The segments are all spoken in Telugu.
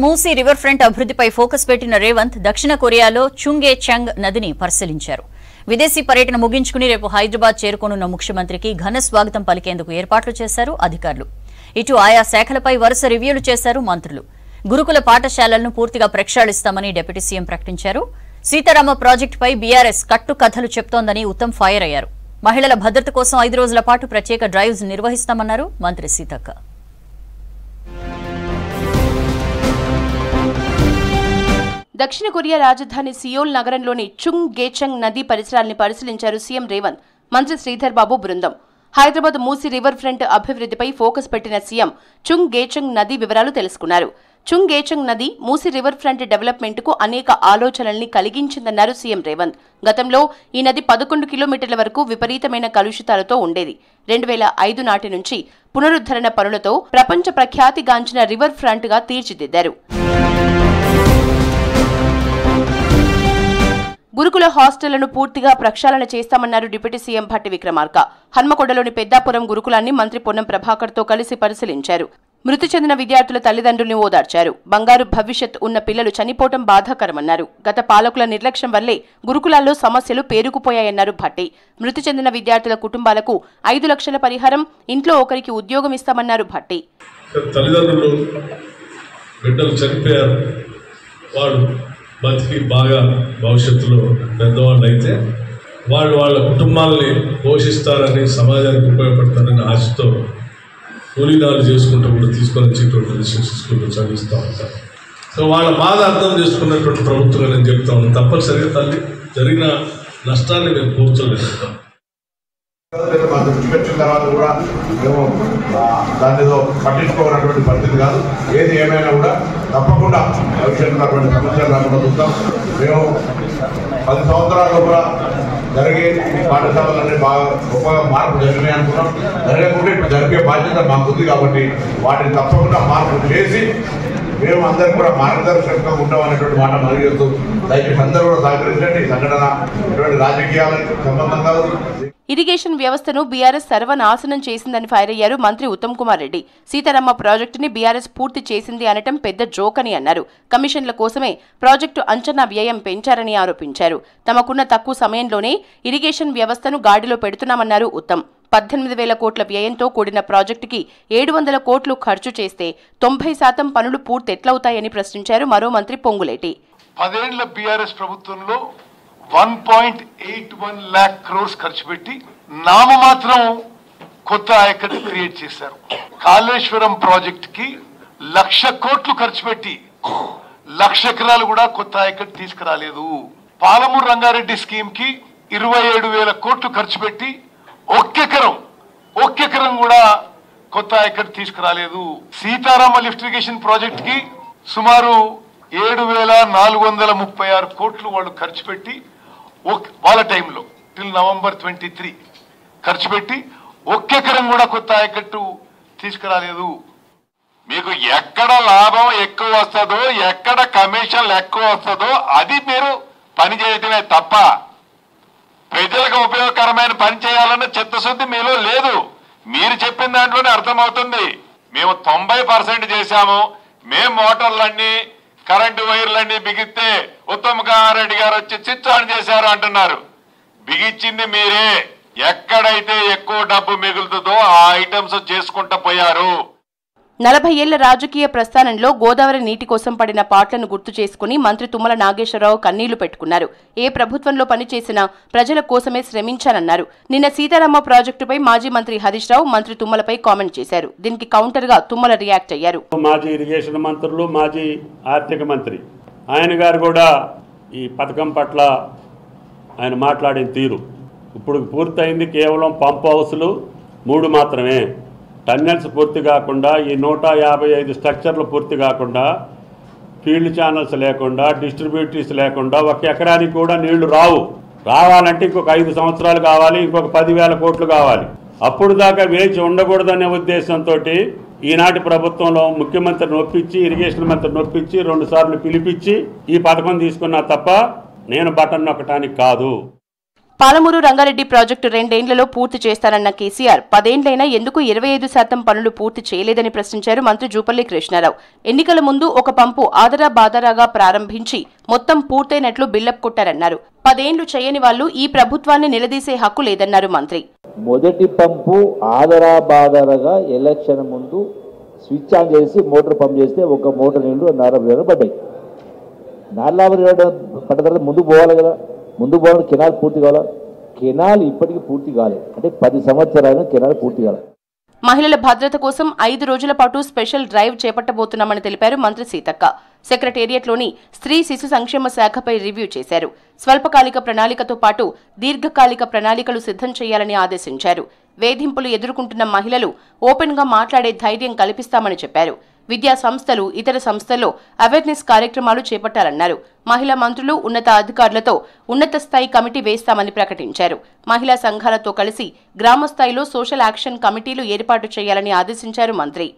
మూసీ రివర్ ఫ్రంట్ అభివృద్ధిపై ఫోకస్ పెట్టిన రేవంత్ దక్షిణ కొరియాలో చుంగే చంగ్ నదిని పరిశీలించారు. విదేశీ పర్యటన ముగించుకుని రేపు హైదరాబాద్ చేరుకోనున్న ముఖ్యమంత్రికి ఘన స్వాగతం పలికేందుకు ఏర్పాట్లు చేశారు అధికారులు. ఇటు ఆయా శాఖలపై వరుస రివ్యూలు చేశారు మంత్రులు. గురుకుల పాఠశాలలను పూర్తిగా ప్రక్షాళిస్తామని డిప్యూటీ సీఎం ప్రకటించారు. సీతారామ ప్రాజెక్టుపై బీఆర్ఎస్ కట్టుకథలు చెప్తోందని ఉత్తమ్ ఫైర్ అయ్యారు. మహిళల భద్రత కోసం 5 రోజుల పాటు ప్రత్యేక డ్రైవ్స్ నిర్వహిస్తామన్నారు మంత్రి సీతక్క. దక్షిణ కొరియా రాజధాని సియోల్ నగరంలోని చుంగ్ గేచంగ్ నదీ పరిసరాల్ని పరిశీలించారు సీఎం రేవంత్, మంత్రి శ్రీధర్ బాబు బృందం. హైదరాబాద్ మూసీ రివర్ ఫ్రంట్ అభివృద్ధిపై ఫోకస్ పెట్టిన సీఎం చుంగ్ గేచంగ్ నదీ వివరాలు తెలుసుకున్నారు. చుంగ్ గేచంగ్ నది మూసీ రివర్ ఫ్రంట్ డెవలప్మెంట్ కు అనేక ఆలోచనల్ని కలిగించిందన్నారు సీఎం రేవంత్. గతంలో ఈ నది 11 కిలోమీటర్ల వరకు విపరీతమైన కలుషితాలతో ఉండేది. 2005 నాటి నుంచి పునరుద్ధరణ పనులతో ప్రపంచ ప్రఖ్యాతిగాంచిన రివర్ ఫ్రంట్ గా తీర్చిదిద్దారు. గురుకుల హాస్టళ్లను పూర్తిగా ప్రక్షాళన చేస్తామన్నారు డిప్యూటీ సీఎం భట్టి విక్రమార్క. హన్మకొండలోని పెద్దాపురం గురుకులాన్ని మంత్రి పొన్నం ప్రభాకర్ తో కలిసి పరిశీలించారు. మృతి చెందిన విద్యార్థుల తల్లిదండ్రుల్ని ఓదార్చారు. బంగారు భవిష్యత్ ఉన్న పిల్లలు చనిపోవటం బాధాకరమన్నారు. గత పాలకుల నిర్లక్ష్యం వల్లే గురుకులాల్లో సమస్యలు పేరుకుపోయాయన్నారు భట్టి. మృతి చెందిన విద్యార్థుల కుటుంబాలకు 5 లక్షల పరిహారం, ఇంట్లో ఒకరికి ఉద్యోగం ఇస్తామన్నారు భట్టి. తల్లిదండ్రులు బిడ్డలు చనిపోయారు, వాడు బతికి బాగా భవిష్యత్తులో పెద్దవాళ్ళు అయితే వాళ్ళ కుటుంబాలని పోషిస్తారని, సమాజానికి ఉపయోగపడతారని ఆశతో కూలీనాలు చేసుకుంటూ కూడా తీసుకొని వచ్చేటువంటి రెసిడెన్షియల్ స్కూల్లో చదివిస్తూ ఉంటారు. సో వాళ్ళ బాధ అర్థం చేసుకున్నటువంటి ప్రభుత్వం నేను చెప్తా ఉన్నాను. తప్పనిసరిగా తల్లి జరిగిన నష్టాన్ని మేము కూర్చోలేదు. మా దృష్టికి వచ్చిన తర్వాత కూడా మేము దాన్ని ఏదో పట్టించుకోవాలన్నటువంటి పరిస్థితి కాదు. ఏది ఏమైనా కూడా తప్పకుండా భవిష్యత్తులో అటువంటి సమస్యలు రాకుండా చూద్దాం. మేము 10 సంవత్సరాలు కూడా జరిగే ఈ పాఠశాలలన్నీ బాగా గొప్పగా మార్పు జరిగినాయి అనుకున్నాం. జరగకుండా ఇప్పుడు జరిగే బాధ్యత మాకు ఉంది కాబట్టి వాటిని తప్పకుండా మార్పు చేసి మేము అందరూ కూడా మార్గదర్శకంగా ఉంటామనేటువంటి మాట మరిగేస్తూ దయచేసి అందరూ కూడా సహకరించండి. ఈ సంఘటన ఇటువంటి రాజకీయాలకు సంబంధం కాదు. ఇరిగేషన్ వ్యవస్థను బీఆర్ఎస్ సర్వనాశనం చేసిందని ఫైర్ అయ్యారు మంత్రి ఉత్తమ్ కుమార్ రెడ్డి. సీతారామ ప్రాజెక్టుని బీఆర్ఎస్ పూర్తి చేసింది అనటం పెద్ద జోక్ అని అన్నారు. కమిషన్ల కోసమే ప్రాజెక్టు అంచనా వ్యయం పెంచారని ఆరోపించారు. తమకున్న తక్కువ సమయంలోనే ఇరిగేషన్ వ్యవస్థను గాడిలో పెడుతున్నామన్నారు ఉత్తమ్. 18,000 కోట్ల వ్యయంతో కూడిన ప్రాజెక్టుకి 700 కోట్లు ఖర్చు చేస్తే 90% పనులు పూర్తి ఎట్లవుతాయని ప్రశ్నించారు మరో మంత్రి పొంగులేటి. 10 ఏళ్ల బీఆర్ఎస్ ప్రభుత్వంలో 1.81 lakh crores ఖర్చు పెట్టి నామమాత్రం కొత్త ఆయకట్టు క్రియేట్ చేశారు. కాళేశ్వరం ప్రాజెక్ట్ కి 1,00,000 కోట్లు ఖర్చు పెట్టి 1,00,000 ఎకరాలు కూడా కొత్త ఆయకట్టు తీసుకురాలేదు. పాలమూరు రంగారెడ్డి స్కీమ్ కి 27,000 కోట్లు ఖర్చు పెట్టి ఒక్క ఎకరం కూడా కొత్త ఆయకట్టు తీసుకురాలేదు. సీతారామ లిఫ్ట్ ఇరిగేషన్ ప్రాజెక్ట్ కి సుమారు 7,436 కోట్లు వాళ్ళు ఖర్చు పెట్టి వాళ్ళ టైంలో టిల్ November 23 ఖర్చు పెట్టి ఒక్క ఎకరం కూడా కొత్త ఆయకట్టు తీసుకురాలేదు. మీకు ఎక్కడ లాభం ఎక్కువ వస్తుందో, ఎక్కడ కమిషన్లు ఎక్కువ వస్తుందో అది మీరు పని చేయటమే తప్ప ప్రజలకు ఉపయోగకరమైన పని చేయాలన్న చిత్తశుద్ధి మీలో లేదు. మీరు చెప్పిన దాంట్లోనే అర్థమవుతుంది. మేము 90% చేశాము, మేము మోటార్లన్నీ కరెంటు వైర్లన్నీ బిగిస్తే ఉత్తమ్ కుమార్ రెడ్డి గారు వచ్చి స్విచ్ ఆన్ చేశారు అంటున్నారు. బిగించింది మీరే. ఎక్కడైతే ఎక్కువ డబ్బు మిగులుతుందో ఆ ఐటమ్స్ చేసుకుంటూ పోయారు. 40 ఏళ్ల రాజకీయ ప్రస్థానంలో గోదావరి నీటి కోసం పడిన పాట్లను గుర్తు చేసుకుని మంత్రి తుమ్మల నాగేశ్వరరావు కన్నీళ్లు పెట్టుకున్నారు. ఏ ప్రభుత్వంలో పనిచేసినా ప్రజల కోసమే శ్రమించానన్నారు. నిన్న సీతారామ ప్రాజెక్టుపై మాజీ మంత్రి హరీష్ రావు మంత్రి తుమ్మలపై కామెంట్ చేశారు. దీనికి కౌంటర్ గా తుమ్మల రియాక్ట్ అయ్యారు. మాజీ ఇరిగేషన్ మంత్రులు, మాజీ ఆర్థిక మంత్రి ఆయన గారు కూడా ఈ పథకం పట్ల ఆయన మాట్లాడిన తీరు ఇప్పుడు పూర్తయింది. కేవలం పంప్ హౌస్లు 3 మాత్రమే. టన్నెల్స్ పూర్తి కాకుండా, ఈ 155 స్ట్రక్చర్లు పూర్తి కాకుండా, ఫీల్డ్ ఛానల్స్ లేకుండా, డిస్ట్రిబ్యూటరీస్ లేకుండా 1 ఎకరానికి కూడా నీళ్లు రావాలంటే ఇంకొక 5 సంవత్సరాలు కావాలి, ఇంకొక 10,000 కోట్లు కావాలి. అప్పుడు దాకా వేచి ఉండకూడదనే ఉద్దేశంతో ఈనాటి ప్రభుత్వంలో ముఖ్యమంత్రిని ఒప్పించి, ఇరిగేషన్ మంత్రిని ఒప్పించి 2 సార్లు పిలిపించి ఈ పథకం తీసుకున్నా తప్ప నేను బటన్ నొక్కటానికి కాదు. పాలమూరు రంగారెడ్డి ప్రాజెక్టు 2 ఏళ్లలో పూర్తి చేస్తానన్న కేసీఆర్ 10 ఏళ్లైనా ఎందుకు 25% పనులు పూర్తి చేయలేదని ప్రశ్నించారు మంత్రి జూపల్లి కృష్ణారావు. ఎన్నికల ముందు ఒక పంపు ఆదరా బాదరాగా ప్రారంభించి మొత్తం పూర్తయినట్లు బిల్డప్ కొట్టారన్నారు. 10 ఏళ్లు చేయని వాళ్లు ఈ ప్రభుత్వాన్ని నిలదీసే హక్కు లేదన్నారు మంత్రి. మొదటి పంపు ఆదరా బాదరాగా ఎలక్షన్ ముందు స్విచ్ ఆన్ చేసి మోటార్ పంప్ చేస్తే ఒక మోటార్ నీళ్లు 40 పడ్డాయి. 40 పడ్డ తర్వాత ముందుకు పోవాలి కదా, ముందుకు పోవడానికి కెనాల్ పూర్తి కావాలి. కెనాల్ ఇప్పటికీ పూర్తి కాలేదు, అంటే 10 సంవత్సరాలు కెనాల్ పూర్తి కాలేదు. మహిళల భద్రత కోసం 5 రోజుల పాటు స్పెషల్ డ్రైవ్ చేపట్టబోతున్నామని తెలిపారు మంత్రి సీతక్క. సెక్రటేరియట్లోని స్త్రీ శిశు సంక్షేమ శాఖపై రివ్యూ చేశారు. స్వల్పకాలిక ప్రణాళికతో పాటు దీర్ఘకాలిక ప్రణాళికలు సిద్ధం చేయాలని ఆదేశించారు. వేధింపులు ఎదుర్కొంటున్న మహిళలు ఓపెన్గా మాట్లాడే ధైర్యం కల్పిస్తామని చెప్పారు. విద్యా సంస్థలు, ఇతర సంస్థల్లో అవేర్నెస్ కార్యక్రమాలు చేపట్టాలన్నారు. మహిళా మంత్రులు, ఉన్నత అధికారులతో ఉన్నత స్థాయి కమిటీ వేస్తామని ప్రకటించారు. మహిళా సంఘాలతో కలిసి గ్రామ స్థాయిలో సోషల్ యాక్షన్ కమిటీలు ఏర్పాటు చేయాలని ఆదేశించారు మంత్రి.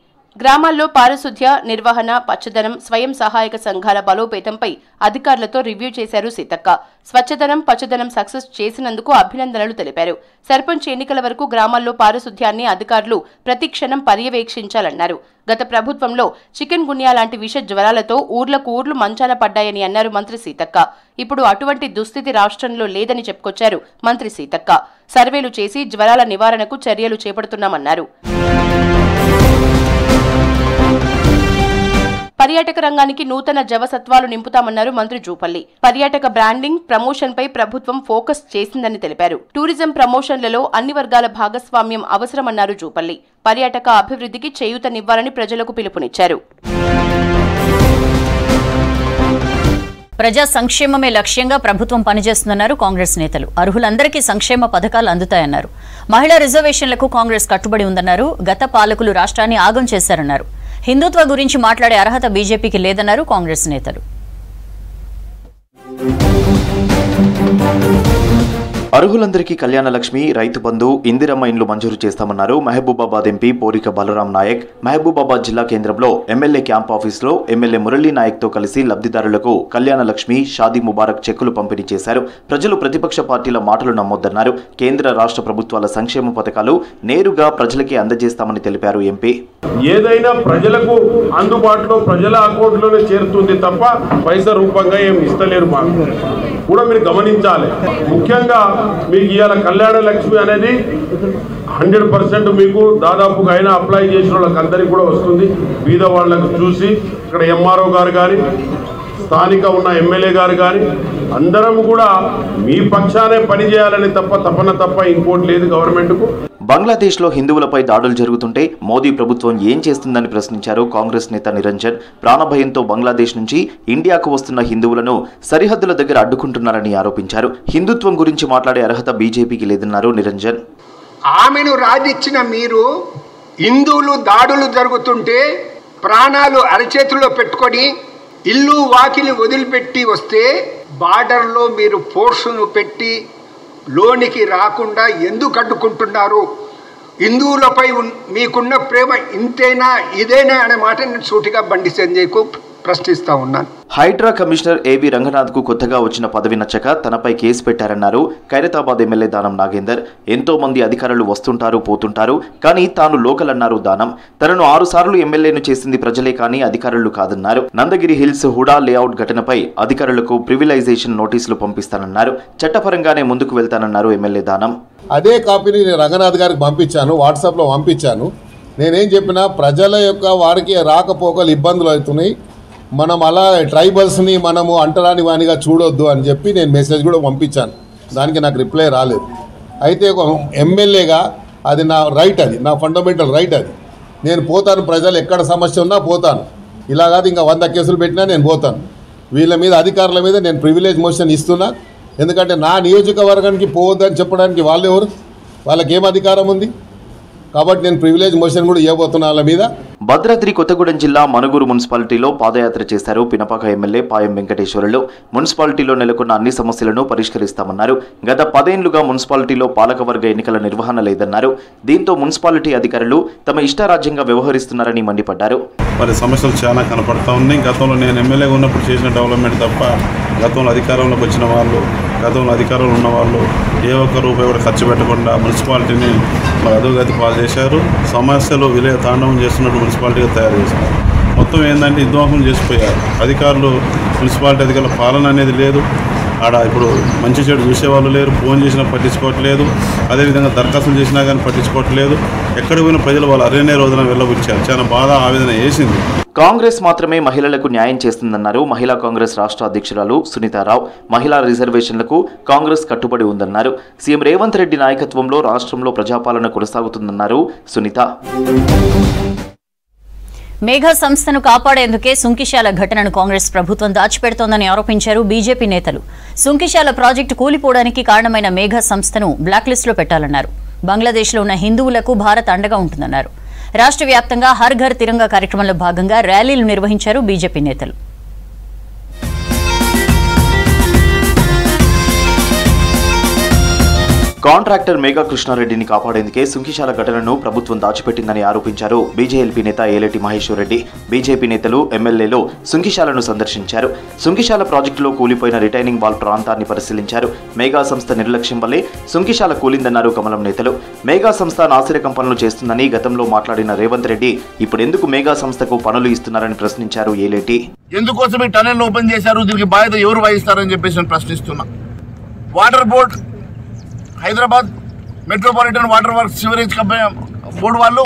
గ్రామాల్లో పారిశుధ్య నిర్వహణ, పచ్చదనం, స్వయం సహాయక సంఘాల బలోపేతంపై అధికారులతో రివ్యూ చేశారు సీతక్క. స్వచ్ఛదనం, పచ్చదనం సక్సెస్ చేసినందుకు అభినందనలు తెలిపారు. సర్పంచ్ ఎన్నికల వరకు గ్రామాల్లో పారిశుధ్యాన్ని అధికారులు ప్రతిక్షణం పర్యవేక్షించాలన్నారు. గత ప్రభుత్వంలో చికెన్ గున్యా లాంటి విష జ్వరాలతో ఊర్లకు ఊర్లు మంచాన పడ్డాయని అన్నారు మంత్రి సీతక్క. ఇప్పుడు అటువంటి దుస్థితి రాష్ట్రంలో లేదని చెప్పుకొచ్చారు మంత్రి సీతక్క. సర్వేలు చేసి జ్వరాల నివారణకు చర్యలు చేపడుతున్నామన్నారు. పర్యాటక రంగానికి నూతన జవసత్వాలు నింపుతామన్నారు మంత్రి జూపల్లి. పర్యాటక బ్రాండింగ్, ప్రమోషన్ పై ప్రభుత్వం ఫోకస్ చేసిందని తెలిపారు. టూరిజం ప్రమోషన్లలో అన్ని వర్గాల భాగస్వామ్యం అవసరమన్నారు జూపల్లి. పర్యాటక అభివృద్ధికి చేయూతనివ్వాలని ప్రజలకు పిలుపునిచ్చారు. ప్రజా సంక్షేమమే లక్ష్యంగా ప్రభుత్వం పనిచేస్తుందన్నారు కాంగ్రెస్ నేతలు. అర్హులందరికీ సంక్షేమ పథకాలు అందుతాయన్నారు. మహిళా రిజర్వేషన్లకు కాంగ్రెస్ కట్టుబడి ఉందన్నారు. గత పాలకులు రాష్ట్రాన్ని ఆగం చేశారన్నారు. హిందుత్వ గురించి మాట్లాడే అర్హత బీజేపీకి లేదన్నారు కాంగ్రెస్ నేతలు. అర్హులందరికీ కళ్యాణ లక్ష్మి, రైతు బంధు, ఇందిరమ్మ ఇండ్లు మంజూరు చేస్తామన్నారు మహబూబాబాద్ ఎంపీ పోరిక బలరాం నాయక్. మహబూబాబాద్ జిల్లా కేంద్రంలో ఎమ్మెల్యే క్యాంప్ ఆఫీసులో ఎమ్మెల్యే మురళీ నాయక్ తో కలిసి లబ్ధిదారులకు కళ్యాణ లక్ష్మి, షాదీ ముబారక్ చెక్కులు పంపిణీ చేశారు. ప్రజలు ప్రతిపక్ష పార్టీల మాటలు నమ్మొద్దన్నారు. కేంద్ర రాష్ట్ర ప్రభుత్వాల సంక్షేమ పథకాలు నేరుగా ప్రజలకి అందజేస్తామని తెలిపారు ఎంపీ. ఏదైనా ప్రజలకు అందుబాటులో ప్రజల అకౌంట్లోనే చేరుతుంది తప్ప పైసా రూపంగా ఏమి ఇస్తలేరు. మాకు కూడా మీరు గమనించాలి. ముఖ్యంగా మీకు ఇవాళ కళ్యాణ లక్ష్మి అనేది 100% మీకు దాదాపుగా అయినా అప్లై చేసిన వాళ్ళకి అందరికీ కూడా వస్తుంది. బీద వాళ్ళకు చూసి ఇక్కడ ఎంఆర్ఓ గారు కానీ, స్థానిక ఉన్న ఎమ్మెల్యే గారు కానీ అందరం కూడా మీ పక్షానే పనిచేయాలని తప్ప ఇంకోటి లేదు గవర్నమెంట్కు. బంగ్లాదేశ్లో హిందువులపై దాడులు జరుగుతుంటే మోదీ ప్రభుత్వం ఏం చేస్తుందని ప్రశ్నించారు కాంగ్రెస్ నేత నిరంజన్. ప్రాణభయంతో బంగ్లాదేశ్ నుంచి ఇండియాకు వస్తున్న హిందువులను సరిహద్దుల దగ్గర అడ్డుకుంటున్నారని ఆరోపించారు. హిందుత్వం గురించి మాట్లాడే అర్హత బీజేపీకి లేదన్నారు నిరంజన్. ఆమెను రాజిచ్చిన మీరు హిందువులు దాడులు జరుగుతుంటే ప్రాణాలు అరచేతుల్లో పెట్టుకొని ఇల్లు వాకిలి వదిలిపెట్టి వస్తే బార్డర్లో మీరు ఫోర్సును పెట్టి లోనికి రాకుండా ఎందుకు అడ్డుకుంటున్నారు? హిందువులపై మీకున్న ప్రేమ ఇంతేనా, ఇదేనా అనే మాట నేను సూటిగా బండి సంజయ్కు ప్రశ్నిస్తా ఉన్నాను. హైడ్రా కమిషనర్ ఏవి రంగనాథ్ కు కొత్తగా వచ్చిన పదవి నచ్చక తనపై కేసు పెట్టారన్నారు ఖైరతాబాద్ ఎమ్మెల్యే దానం నాగేందర్. ఎంతో మంది అధికారులు వస్తుంటారు, పోతుంటారు, కానీ తాను లోకల్ అన్నారు దానం. తనను 6 సార్లు ఎమ్మెల్యేను చేసింది ప్రజలే కానీ అధికారులు కాదన్నారు. నందగిరి హిల్స్ హుడా లేఅవుట్ ఘటనపై అధికారులకు ప్రివిలైజేషన్ నోటీసులు పంపిస్తానన్నారు. చట్టపరంగానే ముందుకు వెళ్తానన్నారు ఎమ్మెల్యే దానం. అదే కాపీని నేను రంగనాథ్ గారికి పంపించాను, వాట్సాప్లో పంపించాను. నేనేం చెప్పినా ప్రజల యొక్క వారికి రాకపోకలు ఇబ్బందులు అవుతున్నాయి, మనం అలా ట్రైబల్స్ని మనము అంటరాని వానిగా చూడొద్దు అని చెప్పి నేను మెసేజ్ కూడా పంపించాను. దానికి నాకు రిప్లై రాలేదు. అయితే ఒక ఎమ్మెల్యేగా అది నా రైట్, అది నా ఫండమెంటల్ రైట్. అది నేను పోతాను, ప్రజలు ఎక్కడ సమస్య ఉన్నా పోతాను. ఇలా కాదు ఇంకా 100 కేసులు పెట్టినా నేను పోతాను. వీళ్ళ మీద అధికారుల మీద నేను ప్రివిలేజ్ మోషన్ ఇస్తున్నా. ఎందుకంటే నా నియోజకవర్గానికి పోవద్దని చెప్పడానికి వాళ్ళు ఎవరు? వాళ్ళకి ఏం అధికారం ఉంది? కాబట్టి నేను ప్రివిలేజ్ మోషన్ కూడా ఇవ్వబోతున్నా వాళ్ళ మీద. భద్రాద్రి కొత్తగూడెం జిల్లా మనుగూరు మున్సిపాలిటీలో పాదయాత్ర చేశారు పినపాక ఎమ్మెల్యే పాయం వెంకటేశ్వరులు. మున్సిపాలిటీలో నెలకొన్న అన్ని సమస్యలను పరిష్కరిస్తామన్నారు. గత 10 ఏళ్లుగా మున్సిపాలిటీలో పాలకవర్గ ఎన్నికల నిర్వహణ లేదన్నారు. దీంతో మున్సిపాలిటీ అధికారులు తమ ఇష్టారాజ్యంగా వ్యవహరిస్తున్నారని మండిపడ్డారు. మరి సమస్యలు చాలా కనపడతా ఉన్నాయి. గతంలో నేను ఎమ్మెల్యేగా ఉన్నప్పుడు చేసిన డెవలప్మెంట్ తప్ప గతంలో అధికారంలోకి వచ్చిన వాళ్ళు గతంలో అధికారులు ఉన్న వాళ్ళు ఏ ఒక్క రూపాయి కూడా ఖర్చు పెట్టకుండా మున్సిపాలిటీని అధోగతి పాలు చేశారు. సమస్యలు విలయ తాండవం చేస్తున్నట్టు మున్సిపాలిటీగా తయారు చేశారు. మొత్తం ఏంటంటే విధ్వంసం చేసిపోయారు. అధికారులు మున్సిపాలిటీ అధికారుల పాలన అనేది లేదు. ఆడ ఇప్పుడు మంచి చెడు చూసేవాళ్ళు లేరు. ఫోన్ చేసినా పట్టించుకోవట్లేదు. అదేవిధంగా దరఖాస్తులు చేసినా కానీ పట్టించుకోవట్లేదు. ఎక్కడ పోయిన ప్రజలు వాళ్ళు అరేనే రోజున వెళ్ళబుచ్చారు. చాలా బాధ ఆవేదన వేసింది. కాంగ్రెస్ మాత్రమే మహిళలకు న్యాయం చేస్తుందన్నారు మహిళా కాంగ్రెస్ రాష్ట్ర అధ్యక్షురాలు సునీతారావు. మహిళా రిజర్వేషన్లకు కాంగ్రెస్ కట్టుబడి ఉందన్నారు. సీఎం రేవంత్ రెడ్డి నాయకత్వంలో రాష్ట్రంలో ప్రజాపాలన కొనసాగుతుందన్నారు సునీత. మేఘా సంస్థను కాపాడేందుకే సుంకిశాల ఘటనను కాంగ్రెస్ ప్రభుత్వం దాచిపెడుతోందని ఆరోపించారు బీజేపీ నేతలు. సుంకిశాల ప్రాజెక్టు కూలిపోవడానికి కారణమైన మేఘా సంస్థను బ్లాక్ లిస్టులో పెట్టాలన్నారు. బంగ్లాదేశ్లో ఉన్న హిందువులకు భారత్ అండగా ఉంటుందన్నారు. రాష్ట్ర వ్యాప్తంగా హర్ ఘర్ తిరంగా కార్యక్రమంలో భాగంగా ర్యాలీలు నిర్వహించారు బీజేపీ నేతలు. కాంట్రాక్టర్ మేఘా కృష్ణారెడ్డిని కాపాడేందుకే సుంకిశాల ఘటనను ప్రభుత్వం దాచిపెట్టిందని ఆరోపించారు బీజేఎల్పీ నేత ఏలేటి మహేశ్వర్ రెడ్డి. బీజేపీ నేతలు ఎమ్మెల్యేలు సుంకిశాలను సందర్శించారు. సుంకిశాల ప్రాజెక్టులో కూలిపోయిన రిటైనింగ్ వాల్ ప్రాంతాన్ని పరిశీలించారు. మేఘా సంస్థ నిర్లక్ష్యం వల్లే సుంకిశాల కూలిందన్నారు కమలం నేతలు. మేఘా సంస్థ నాసిరకం పనులు చేస్తుందని గతంలో మాట్లాడిన రేవంత్ రెడ్డి ఇప్పుడెందుకు మేఘా సంస్థకు పనులు ఇస్తున్నారని ప్రశ్నించారు ఏలేటి. ఎందుకోసం ఈ టనెల్ ఓపెన్ చేశారు, దీనికి బాధ్యత ఎవరు వహిస్తారని చెప్పేసి నేను ప్రశ్నిస్తున్నా. Water board Hyderabad metropolitan water works sewerage company board వాళ్ళు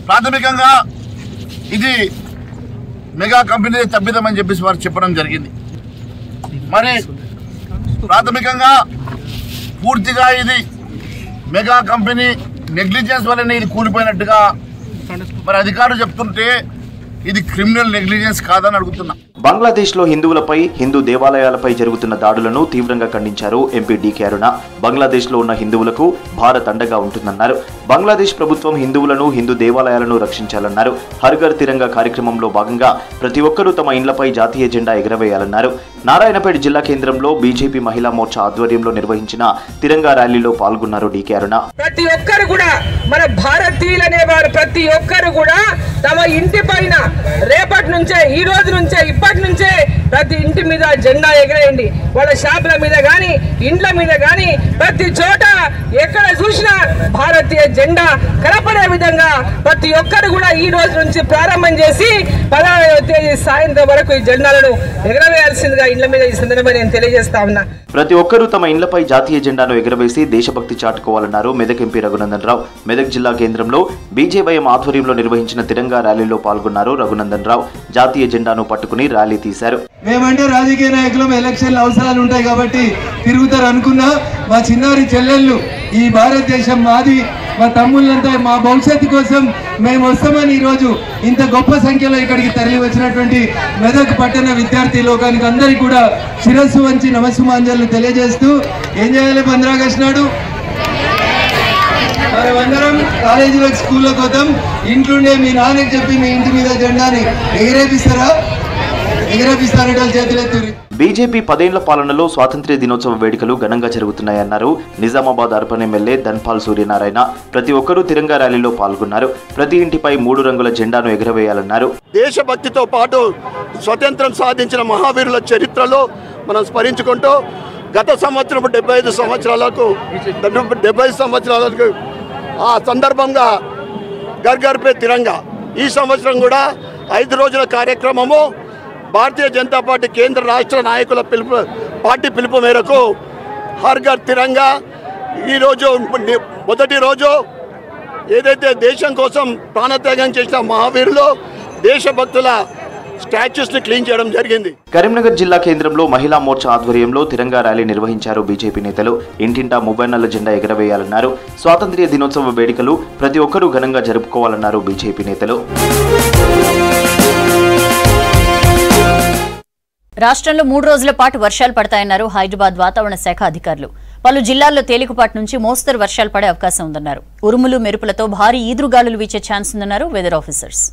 ప్రాథమికంగా ఇది మెగా కంపెనీ తప్పిదమని చెప్పేసి వారు చెప్పడం జరిగింది. మరి ప్రాథమికంగా పూర్తిగా ఇది మెగా కంపెనీ నెగ్లిజెన్స్ వల్లనే ఇది కూలిపోయినట్టుగా మరి అధికారులు చెప్తుంటే ఇది క్రిమినల్ నెగ్లిజెన్స్ కాదని అడుగుతున్నా. బంగ్లాదేశ్లో హిందువులపై హిందూ దేవాలయాలపై జరుగుతున్న దాడులను తీవ్రంగా ఖండించారు ఎంపీ డీకే అరుణ. బంగ్లాదేశ్లో ఉన్న హిందువులకు భారత్ అండగా ఉంటుందన్నారు. బంగ్లాదేశ్ ప్రభుత్వం హిందువులను హిందూ దేవాలయాలను రక్షించాలన్నారు. హర్ ఘర్ తిరంగా కార్యక్రమంలో భాగంగా ప్రతి ఒక్కరూ తమ ఇండ్లపై జాతీయ జెండా ఎగరవేయాలన్నారు. నారాయణపేట జిల్లా కేంద్రంలో బీజేపీ మహిళా మోర్చా ఆధ్వర్యంలో నిర్వహించిన తిరంగా ర్యాలీలో పాల్గొన్నారు డీకే అరుణ. ప్రతి ఒక్కరు కూడా మన భారతీయులనే వారు ప్రతి ఒక్కరు కూడా తమ ఇంటి పైన రేపటి నుంచే ఈ రోజు నుంచే ఇప్పటి నుంచే ప్రతి ఇంటి మీద జెండా ఎగరేయండి. వాళ్ళ షాపుల మీద గాని ఇండ్ల మీద గాని ప్రతి చోట ఎక్కడ చూసినా భారతీయ జెండా కనపడే విధంగా ప్రతి ఒక్కరు కూడా ఈ రోజు నుంచి ప్రారంభం చేసి 16వ తేదీ సాయంత్రం వరకు ఈ జెండాలను ఎగరవేయాల్సిందిగా ఇండ్ల మీద ఈ సందర్భంగా నేను తెలియజేస్తా ఉన్నా. ప్రతి ఒక్కరూ తమ ఇండ్లపై జాతీయ జెండాను ఎగరవేసి దేశభక్తి చాటుకోవాలన్నారు మెదక్ ఎంపీ రఘునందన్ రావు. మెదక్ జిల్లా కేంద్రంలో బీజేవైఎం ఆధ్వర్యంలో నిర్వహించిన తిరంగా ర్యాలీలో పాల్గొన్నారు రఘునందన్ రావు. జాతీయ జెండాను పట్టుకుని ర్యాలీ తీశారు. మేమంటే రాజకీయ నాయకులం, ఎలక్షన్ల అవసరాలు ఉంటాయి కాబట్టి తిరుగుతారు అనుకున్నా మా చిన్నారి చెల్లెళ్ళు ఈ భారతదేశం మాది, మా తమ్ముళ్ళంతా మా భవిష్యత్తు కోసం మేము వస్తామని ఈరోజు ఇంత గొప్ప సంఖ్యలో ఇక్కడికి తరలి వచ్చినటువంటి మెదక్ పట్టణ విద్యార్థి లోకానికి అందరికీ కూడా శిరస్సు వంచి నమస్సుమాంజలు తెలియజేస్తూ ఏం చేయాలి 15 ఆగస్టు నాడు మనమందరం కాలేజీలకు స్కూల్లోకి వద్దాం. ఇంట్లోనే మీ నాన్నకి చెప్పి మీ ఇంటి మీద జెండాని ఎగరేపిస్తారా? ఎగరేపిస్తారట చేతులెత్తురి. బీజేపీ 10 ఏళ్ల పాలనలో స్వాతంత్ర్య దినోత్సవ వేడుకలు ఘనంగా జరుగుతున్నాయన్నారు నిజామాబాద్ అర్బన్ ఎమ్మెల్యే ధన్పాల్ సూర్యనారాయణ. ప్రతి ఒక్కరూ తిరంగా ర్యాలీలో పాల్గొన్నారు. ప్రతి ఇంటిపై 3 రంగుల జెండాను ఎగరవేయాలన్నారు. దేశభక్తితో పాటు స్వతంత్రం సాధించిన మహావీరుల చరిత్రలో మనం స్మరించుకుంటూ గత సంవత్సరం 75 సంవత్సరాలకు ఆ సందర్భంగా ఘర్ ఘర్ పే తిరంగా ఈ సంవత్సరం కూడా 5 రోజుల కార్యక్రమము భారతీయ జనతా పార్టీ కేంద్ర రాష్ట్ర నాయకుల పిలుపు మేరకు హర్ ఘర్ తిరంగా ఈరోజు మొదటి రోజు ఏదైతే దేశం కోసం ప్రాణత్యాగం చేసిన మహావీరులు దేశభక్తుల స్టాచ్యూస్ ని క్లీన్ చేయడం జరిగింది. కరీంనగర్ జిల్లా కేంద్రంలో మహిళా మోర్చా ఆధ్వర్యంలో తిరంగా ర్యాలీ నిర్వహించారు బీజేపీ నేతలు. ఇంటింటా 30 నల్ల జెండా ఎగరవేయాలన్నారు. స్వాతంత్ర్య దినోత్సవ వేడుకలు ప్రతి ఒక్కరూ ఘనంగా జరుపుకోవాలన్నారు బీజేపీ నేతలు. రాష్ట్రంలో 3 రోజుల పాటు వర్షాలు పడతాయన్నారు హైదరాబాద్ వాతావరణ శాఖ అధికారులు. పలు జిల్లాల్లో తేలికపాటి నుంచి మోస్తరు వర్షాలు పడే అవకాశం ఉందన్నారు. ఉరుములు మెరుపులతో భారీ ఈదురుగాలులు వీచే ఛాన్స్ ఉందన్నారు వెదర్ ఆఫీసర్స్.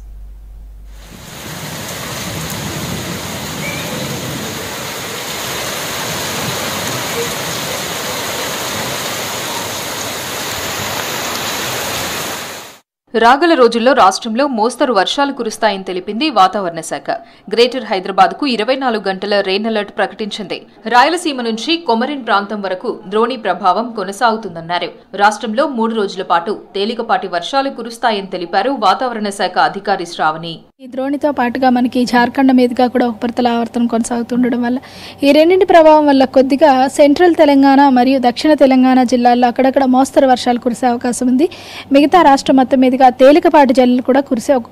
రాగల రోజుల్లో రాష్ట్రంలో మోస్తరు వర్షాలు కురుస్తాయని తెలిపింది వాతావరణ శాఖ. గ్రేటర్ హైదరాబాద్కు 24 గంటల రెయిన్ అలర్ట్ ప్రకటించింది. రాయలసీమ నుంచి కొమరిన్ ప్రాంతం వరకు ద్రోణి ప్రభావం కొనసాగుతుందన్నారు. రాష్ట్రంలో 3 రోజుల పాటు తేలికపాటి వర్షాలు కురుస్తాయని తెలిపారు వాతావరణ శాఖ అధికారి శ్రావణి. ఈ ద్రోణితో పాటుగా మనకి జార్ఖండ్ మీదుగా కూడా ఉపరితల ఆవర్తనం కొనసాగుతుండడం వల్ల ఈ రెండింటి ప్రభావం వల్ల కొద్దిగా సెంట్రల్ తెలంగాణ మరియు దక్షిణ తెలంగాణ జిల్లాల్లో అక్కడక్కడ మోస్తరు వర్షాలు కురిసే అవకాశం ఉంది. మిగతా రాష్ట్రం మొత్తం మీదుగా తేలికపాటి జల్లులు కూడా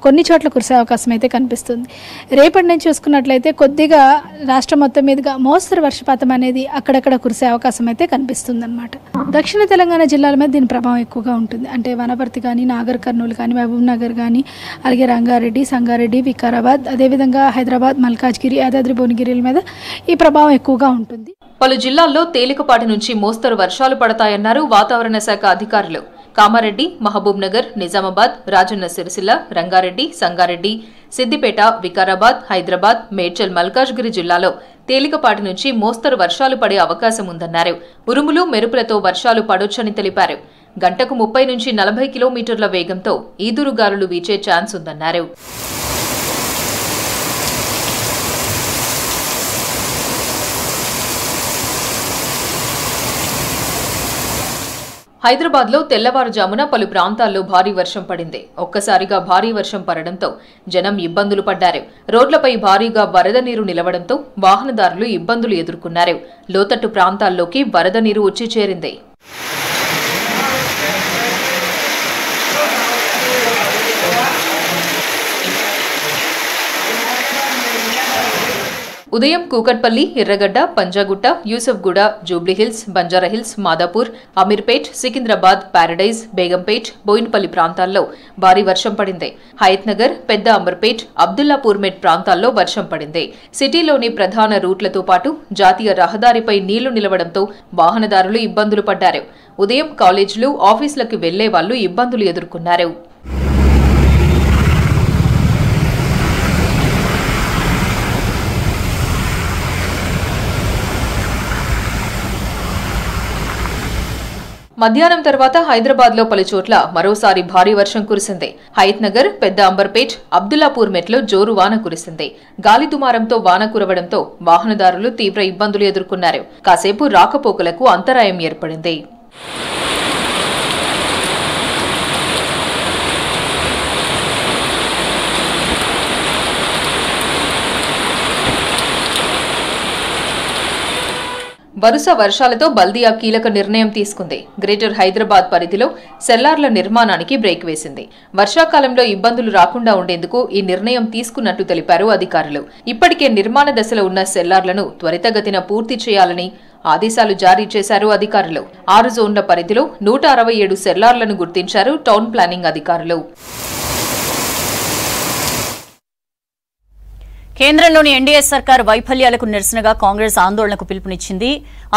కొన్ని చోట్ల కురిసే అవకాశం అయితే కనిపిస్తుంది. రేపటి నుంచి చూసుకున్నట్లయితే కొద్దిగా రాష్ట్రం మొత్తం మీదుగా మోస్తరు వర్షపాతం అనేది అక్కడక్కడ కురిసే అవకాశం అయితే కనిపిస్తుంది అన్నమాట. దక్షిణ తెలంగాణ జిల్లాల మీద దీని ప్రభావం ఎక్కువగా ఉంటుంది. అంటే వనపర్తి కానీ, నాగర్ కర్నూలు కానీ, మహబూబ్ నగర్ కానీ, అలాగే రంగారెడ్డి, సంగారెడ్డి, వికారాబాద్, అదేవిధంగా హైదరాబాద్, మల్కాజ్గిరి, యాదాద్రి భువనగిరిల మీద ఈ ప్రభావం ఎక్కువగా ఉంటుంది. పలు జిల్లాల్లో తేలికపాటి నుంచి మోస్తరు వర్షాలు పడతాయన్నారు వాతావరణ శాఖ అధికారులు. కామారెడ్డి, మహబూబ్ నగర్, నిజామాబాద్, రాజన్న సిరిసిల్ల, రంగారెడ్డి, సంగారెడ్డి, సిద్దిపేట, వికారాబాద్, హైదరాబాద్, మేడ్చల్, మల్కాజ్గిరి జిల్లాలో తేలికపాటి నుంచి మోస్తరు వర్షాలు పడే అవకాశం ఉందన్నారు. ఉరుములు, మెరుపులతో వర్షాలు పడొచ్చని తెలిపారు. గంటకు 30 నుంచి 40 కిలోమీటర్ల వేగంతో ఈదురుగాలులు వీచే ఛాన్స్ ఉందన్నారు. హైదరాబాద్లో తెల్లవారుజామున పలు ప్రాంతాల్లో భారీ వర్షం పడింది. ఒక్కసారిగా భారీ వర్షం పడడంతో జనం ఇబ్బందులు పడ్డారు. రోడ్లపై భారీగా వరద నీరు నిలవడంతో వాహనదారులు ఇబ్బందులు ఎదుర్కొన్నారు. లోతట్టు ప్రాంతాల్లోకి వరద నీరు వచ్చి చేరింది. ఉదయం కూకట్పల్లి, ఎర్రగడ్డ, పంజాగుట్ట, యూసఫ్గూడ, జూబ్లీహిల్స్, బంజారాహిల్స్, మాదాపూర్, అమీర్పేట్, సికింద్రాబాద్, ప్యారడైజ్, బేగంపేట్, బోయిన్పల్లి ప్రాంతాల్లో భారీ వర్షం పడింది. హయత్ నగర్, పెద్ద అంబర్పేట్, అబ్దుల్లాపూర్ మెట్ ప్రాంతాల్లో వర్షం పడింది. సిటీలోని ప్రధాన రూట్లతో పాటు జాతీయ రహదారిపై నీళ్లు నిలవడంతో వాహనదారులు ఇబ్బందులు పడ్డారు. ఉదయం కాలేజీలు, ఆఫీసులకు వెళ్లే వాళ్లు ఇబ్బందులు ఎదుర్కొన్నారు. మధ్యాహ్నం తర్వాత హైదరాబాద్లో పలుచోట్ల మరోసారి భారీ వర్షం కురిసింది. హయత్ నగర్, పెద్ద అంబర్పేట్, అబ్దుల్లాపూర్ మెట్లో జోరు వాన కురిసింది. గాలి దుమారంతో వాన కురవడంతో వాహనదారులు తీవ్ర ఇబ్బందులు ఎదుర్కొన్నారు. కాసేపు రాకపోకలకు అంతరాయం ఏర్పడింది. వరుస వర్షాలతో బల్దియా కీలక నిర్ణయం తీసుకుంది. గ్రేటర్ హైదరాబాద్ పరిధిలో సెల్లార్ల నిర్మాణానికి బ్రేక్ వేసింది. వర్షాకాలంలో ఇబ్బందులు రాకుండా ఉండేందుకు ఈ నిర్ణయం తీసుకున్నట్టు తెలిపారు అధికారులు. ఇప్పటికే నిర్మాణ దశలో ఉన్న సెల్లార్లను త్వరితగతిన పూర్తి చేయాలని ఆదేశాలు జారీ చేశారు అధికారులు. 6 జోన్ల పరిధిలో 167 సెల్లార్లను గుర్తించారు టౌన్ ప్లానింగ్ అధికారులు. కేంద్రంలోని ఎన్డీఏ సర్కార్ వైఫల్యాలకు నిరసనగా కాంగ్రెస్ ఆందోళనకు పిలుపునిచ్చింది.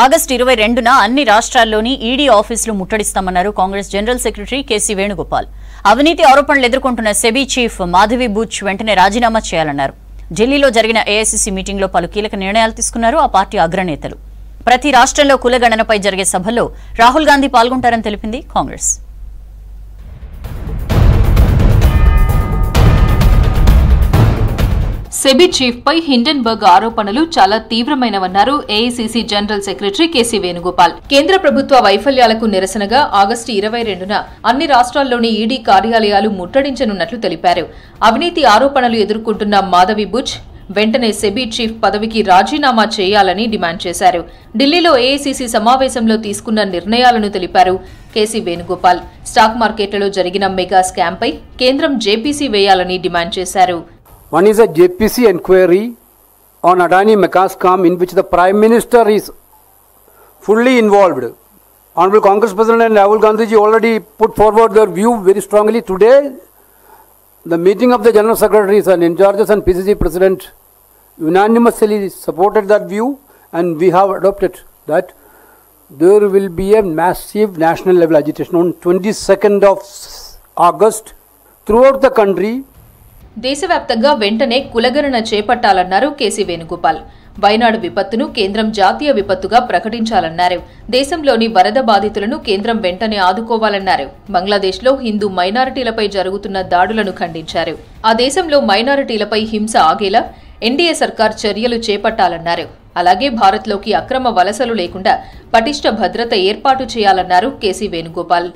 ఆగస్టు 22న అన్ని రాష్ట్రాల్లోని ఈడీ ఆఫీసులు ముట్టడిస్తామన్నారు కాంగ్రెస్ జనరల్ సెక్రటరీ కేసీ వేణుగోపాల్. అవినీతి ఆరోపణలు ఎదుర్కొంటున్న సెబీ చీఫ్ మాధవి బుచ్ వెంటనే రాజీనామా చేయాలన్నారు. ఢిల్లీలో జరిగిన ఏఐసీసీ మీటింగ్లో పలు కీలక నిర్ణయాలు తీసుకున్నారు ఆ పార్టీ అగ్రనేతలు. ప్రతి రాష్ట్రంలో కులగణనపై జరిగే సభల్లో రాహుల్ గాంధీ పాల్గొంటారని తెలిపింది కాంగ్రెస్. సెబీ చీఫ్ పై హిండెన్బర్గ్ ఆరోపణలు చాలా తీవ్రమైనవన్నారు AICC general secretary KC Venugopal. కేంద్ర ప్రభుత్వ వైఫల్యాలకు నిరసనగా ఆగస్టు 22న అన్ని రాష్ట్రాల్లోని ఈడీ కార్యాలయాలు ముట్టడించనున్నట్లు తెలిపారు. అవినీతి ఆరోపణలు ఎదుర్కొంటున్న మాధవి బుచ్ వెంటనే సెబీ చీఫ్ పదవికి రాజీనామా చేయాలని డిమాండ్ చేశారు. ఢిల్లీలో ఏఐసీసీ సమావేశంలో తీసుకున్న నిర్ణయాలను తెలిపారు కేసీ వేణుగోపాల్. స్టాక్ మార్కెట్లలో జరిగిన మెగా స్కామ్పై కేంద్రం జేపీసీ వేయాలని డిమాండ్ చేశారు. One is a JPC inquiry on Adani Mega scam in which the Prime Minister is fully involved. Honorable Congress President and Rahul Gandhi ji already put forward their view very strongly today. The meeting of the General Secretaries and in charges and PCC President unanimously supported that view, and we have adopted that. There will be a massive national level agitation on 22nd of August throughout the country. దేశవ్యాప్తంగా వెంటనే కులగణన చేపట్టాలన్నారు కేసీ వేణుగోపాల్. వైనాడు విపత్తును కేంద్రం జాతీయ విపత్తుగా ప్రకటించాలన్నారు. దేశంలోని వరద బాధితులను కేంద్రం వెంటనే ఆదుకోవాలన్నారు. బంగ్లాదేశ్లో హిందూ మైనారిటీలపై జరుగుతున్న దాడులను ఖండించారు. ఆ దేశంలో మైనారిటీలపై హింస ఆగేలా ఎన్డీఏ సర్కార్ చర్యలు చేపట్టాలన్నారు. అలాగే భారత్లోకి అక్రమ వలసలు లేకుండా పటిష్ట భద్రత ఏర్పాటు చేయాలన్నారు కేసీ వేణుగోపాల్.